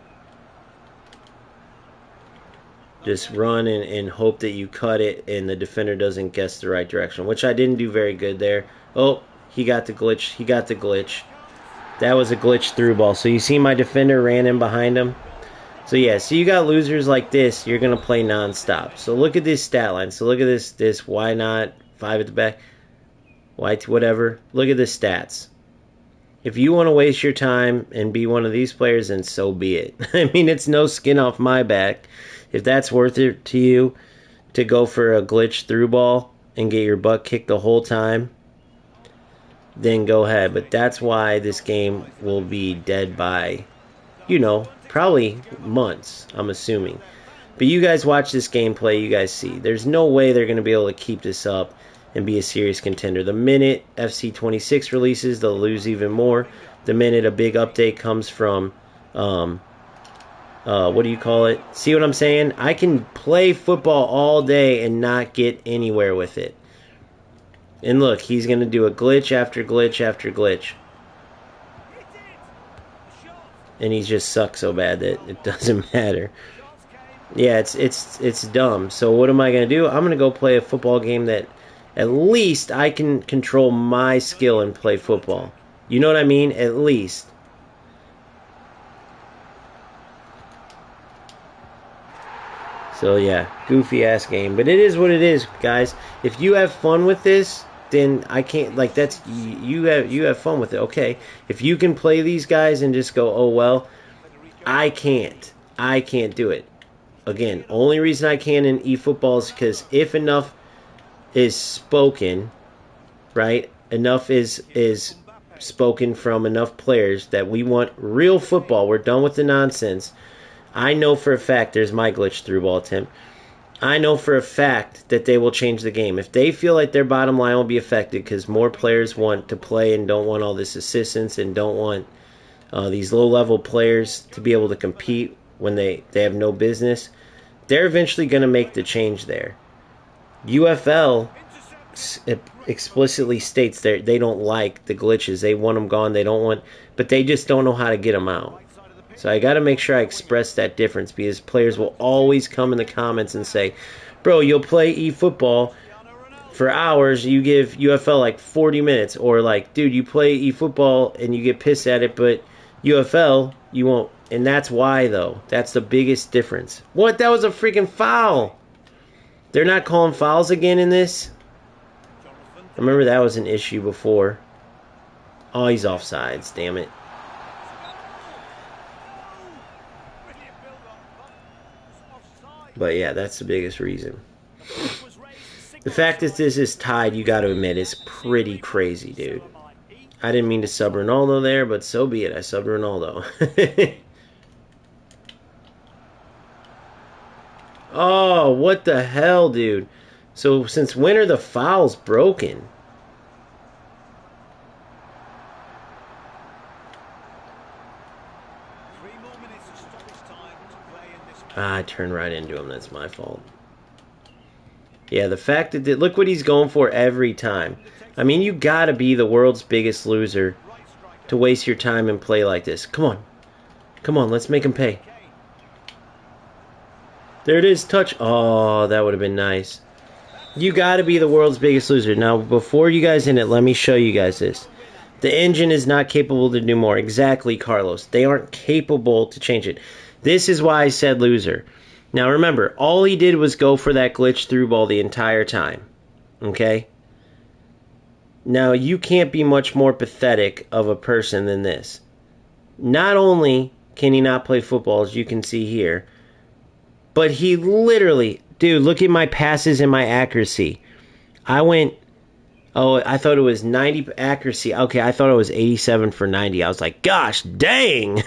Just run and hope that you cut it and the defender doesn't guess the right direction, which I didn't do very good there. Oh, he got the glitch. He got the glitch. That was a glitch through ball. So you see my defender ran in behind him. So yeah, so you got losers like this, you're going to play nonstop. So look at this stat line. So look at this why not 5 at the back, why whatever. Look at the stats. If you want to waste your time and be one of these players, then so be it. I mean, it's no skin off my back. If that's worth it to you to go for a glitch through ball and get your butt kicked the whole time, then go ahead. But that's why this game will be dead by, probably months, I'm assuming. But you guys watch this gameplay, you guys see. There's no way they're going to be able to keep this up and be a serious contender. The minute FC26 releases, they'll lose even more. The minute a big update comes from, what do you call it? See what I'm saying? I can play football all day and not get anywhere with it. And look, he's going to do a glitch after glitch after glitch. And he just sucks so bad that it doesn't matter. Yeah, it's dumb. So what am I going to do? I'm going to go play a football game that at least I can control my skill and play football. You know what I mean? At least. So yeah, goofy ass game, but it is what it is, guys. If you have fun with this, then I can't, like, that's, you have fun with it. Okay, if you can play these guys and just go, oh well, I can't do it. Again, only reason I can in eFootball is because if enough is spoken, right? Enough is spoken from enough players that we want real football. We're done with the nonsense. I know for a fact, there's my glitch through ball attempt. I know for a fact that they will change the game. If they feel like their bottom line will be affected because more players want to play and don't want all this assistance and don't want these low-level players to be able to compete when they have no business, they're eventually going to make the change there. UFL explicitly states they don't like the glitches. They want them gone. They don't want, but they just don't know how to get them out. So I got to make sure I express that difference because players will always come in the comments and say, bro, you'll play eFootball for hours, you give UFL like 40 minutes. Or like, dude, you play eFootball and you get pissed at it, but UFL, you won't. And that's why, though. That's the biggest difference. What? That was a freaking foul. They're not calling fouls again in this? I remember that was an issue before. Oh, he's offsides. Damn it. But yeah, that's the biggest reason. The fact that this is tied, you got to admit, is pretty crazy, dude. I didn't mean to sub Ronaldo there, but so be it. I subbed Ronaldo. Oh, what the hell, dude? So since when are the fouls broken? I turned right into him. That's my fault. Yeah, the fact that look what he's going for every time. I mean, you gotta be the world's biggest loser to waste your time and play like this. Come on. Come on, let's make him pay. There it is, touch. Oh, that would have been nice. You gotta be the world's biggest loser. Now, before you guys end it, let me show you guys this. The engine is not capable to do more. Exactly, Carlos. They aren't capable to change it. This is why I said loser. Now remember, all he did was go for that glitch through ball the entire time. Okay? Now you can't be much more pathetic of a person than this. Not only can he not play football, as you can see here, but he literally, dude, look at my passes and my accuracy. I went, oh, I thought it was 90 accuracy. Okay, I thought it was 87 for 90. I was like, gosh, dang.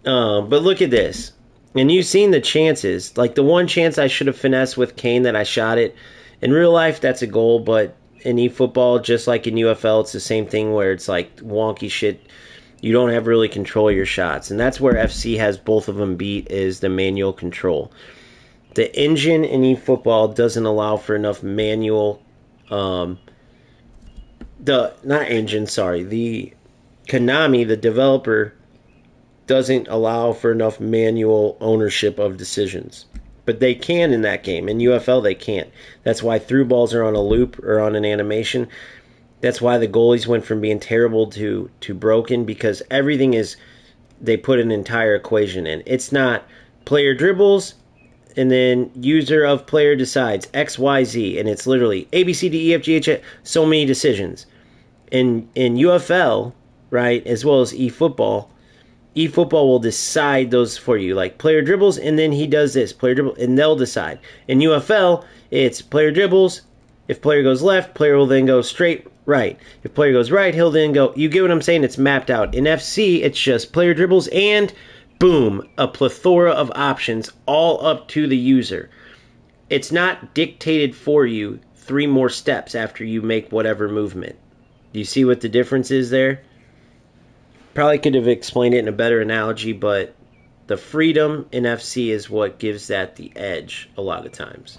But look at this. And you've seen the chances. Like the one chance I should have finessed with Kane that I shot it. In real life, that's a goal. But in eFootball, just like in UFL, it's the same thing where it's like wonky shit. You don't have really control your shots. And that's where FC has both of them beat, is the manual control. The engine in eFootball doesn't allow for enough manual... the Konami, the developer... doesn't allow for enough manual ownership of decisions. But they can in that game. In UFL, they can't. That's why through balls are on a loop or on an animation. That's why the goalies went from being terrible to broken, because everything is, they put an entire equation in. It's not player dribbles and then user of player decides XYZ, and it's literally A B C D E F G H, so many decisions. In UFL, right, as well as eFootball, eFootball will decide those for you, like player dribbles, and then he does this player dribble, and they'll decide. In UFL, it's player dribbles. If player goes left, player will then go straight right. If player goes right, he'll then go. You get what I'm saying? It's mapped out. In FC, it's just player dribbles and boom, a plethora of options all up to the user. It's not dictated for you 3 more steps after you make whatever movement. Do you see what the difference is there? Probably could have explained it in a better analogy, but the freedom in FC is what gives that the edge a lot of times.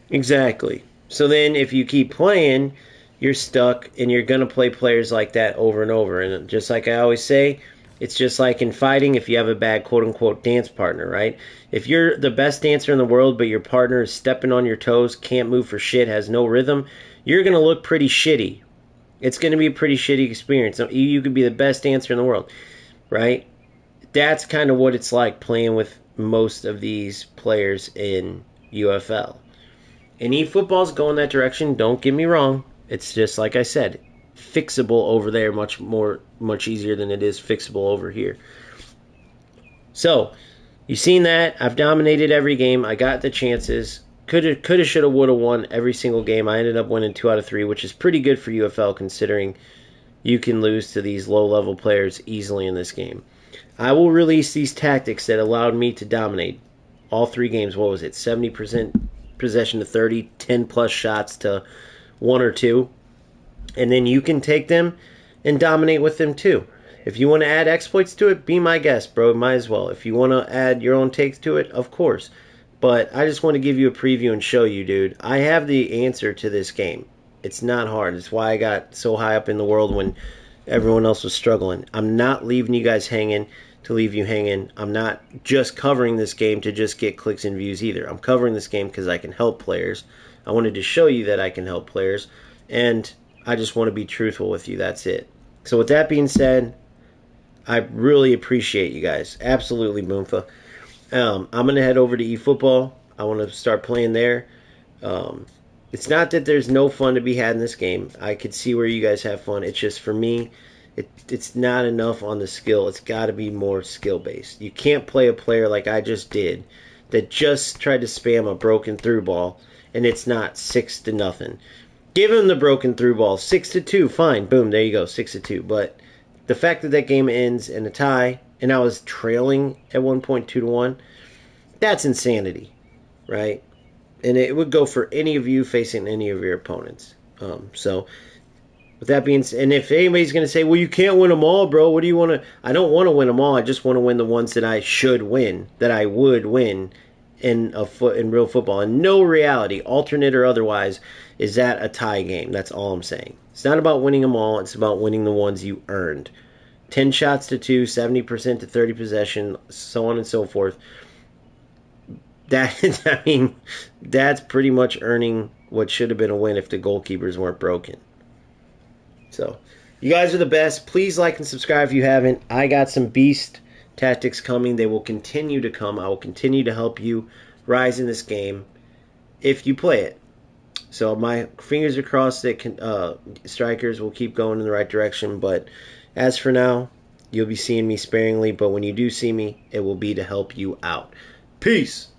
Exactly. So then if you keep playing, you're stuck and you're going to play players like that over and over. And just like I always say, it's just like in fighting if you have a bad quote-unquote dance partner, right? If you're the best dancer in the world but your partner is stepping on your toes, can't move for shit, has no rhythm, you're going to look pretty shitty. It's going to be a pretty shitty experience. You could be the best dancer in the world, right? That's kind of what it's like playing with most of these players in UFL. And eFootball's going that direction, don't get me wrong. It's just like I said, fixable over there much easier than it is fixable over here. So, you've seen that. I've dominated every game. I got the chances. Coulda, shoulda, woulda won every single game. I ended up winning 2 out of 3, which is pretty good for UFL considering you can lose to these low-level players easily in this game. I will release these tactics that allowed me to dominate all 3 games. What was it? 70% possession to 30, 10-plus shots to 1 or 2. And then you can take them and dominate with them too. If you want to add exploits to it, be my guest, bro. Might as well. If you want to add your own takes to it, of course. But I just want to give you a preview and show you, dude. I have the answer to this game. It's not hard. It's why I got so high up in the world when everyone else was struggling. I'm not leaving you guys hanging to leave you hanging. I'm not just covering this game to just get clicks and views either. I'm covering this game because I can help players. I wanted to show you that I can help players. And I just want to be truthful with you. That's it. So with that being said, I really appreciate you guys. Absolutely, Boomfa. I'm going to head over to eFootball. I want to start playing there. It's not that there's no fun to be had in this game. I could see where you guys have fun. It's just for me, it's not enough on the skill. It's got to be more skill-based. You can't play a player like I just did that just tried to spam a broken through ball, and it's not 6-0. Give him the broken through ball. 6-2, fine. Boom, there you go, 6-2. But the fact that that game ends in a tie, and I was trailing at one point 2-1, that's insanity, right? And it would go for any of you facing any of your opponents. So, with that being said, and if anybody's going to say, well, you can't win them all, bro, what do you want to... I don't want to win them all. I just want to win the ones that I should win, that I would win in real football. And no reality, alternate or otherwise, is that a tie game. That's all I'm saying. It's not about winning them all. It's about winning the ones you earned. 10 shots to 2, 70% to 30 possession, so on and so forth. I mean, that's pretty much earning what should have been a win if the goalkeepers weren't broken. So, you guys are the best. Please like and subscribe if you haven't. I got some beast tactics coming. They will continue to come. I will continue to help you rise in this game if you play it. So my fingers are crossed that strikers will keep going in the right direction. But as for now, you'll be seeing me sparingly. But when you do see me, it will be to help you out. Peace.